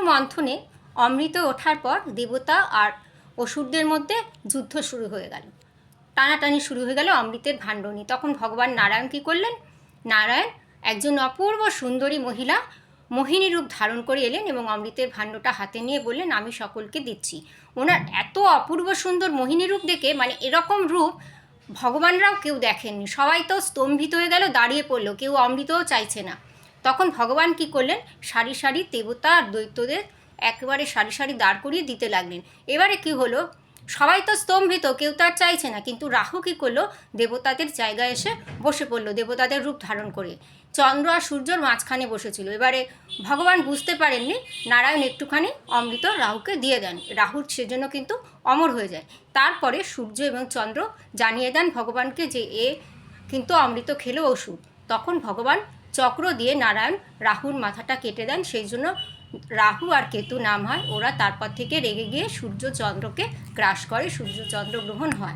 মন্থনে অমৃত ওঠার পর দেবতা আর অসুরদের মধ্যে যুদ্ধ শুরু হয়ে গেল, টানাটানি শুরু হয়ে গেল অমৃতের ভাণ্ড নিয়ে। তখন ভগবান নারায়ণ কী করলেন? নারায়ণ একজন অপূর্ব সুন্দরী মহিলা মোহিনী রূপ ধারণ করে এলেন এবং অমৃতের ভাণ্ডটা হাতে নিয়ে বললেন, আমি সকলকে দিচ্ছি। ওনার এত অপূর্ব সুন্দর মোহিনী রূপ দেখে, মানে এরকম রূপ ভগবানরাও কেউ দেখেননি। সবাই তো স্তম্ভিত হয়ে গেল, দাঁড়িয়ে পড়লো, কেউ অমৃতও চাইছে না। তখন ভগবান কি করলেন? সারি সারি দেবতা আর দৈত্যদের একেবারে সারি সারি দাঁড় করিয়ে দিতে লাগলেন। এবারে কি হলো? সবাই তো স্তম্ভিত, কেউ তো আর চাইছে না, কিন্তু রাহু কী করলো? দেবতাদের জায়গায় এসে বসে পড়লো, দেবতাদের রূপ ধারণ করে। চন্দ্র আর সূর্যর মাঝখানে বসেছিল। এবারে ভগবান বুঝতে পারেননি, নারায়ণ একটুখানি অমৃত রাহুকে দিয়ে দেন, রাহুর সেজন্য কিন্তু অমর হয়ে যায়। তারপরে সূর্য এবং চন্দ্র জানিয়ে দেন ভগবানকে যে এ কিন্তু অমৃত খেলো অসুর। তখন ভগবান চক্র দিয়ে নারায়ণ রাহুর মাথাটা কেটে দেন। সেই জন্য রাহু আর কেতু নাম হয়। ওরা তারপর থেকে রেগে গিয়ে সূর্য চন্দ্রকে গ্রাস করে, সূর্য চন্দ্র গ্রহণ হয়।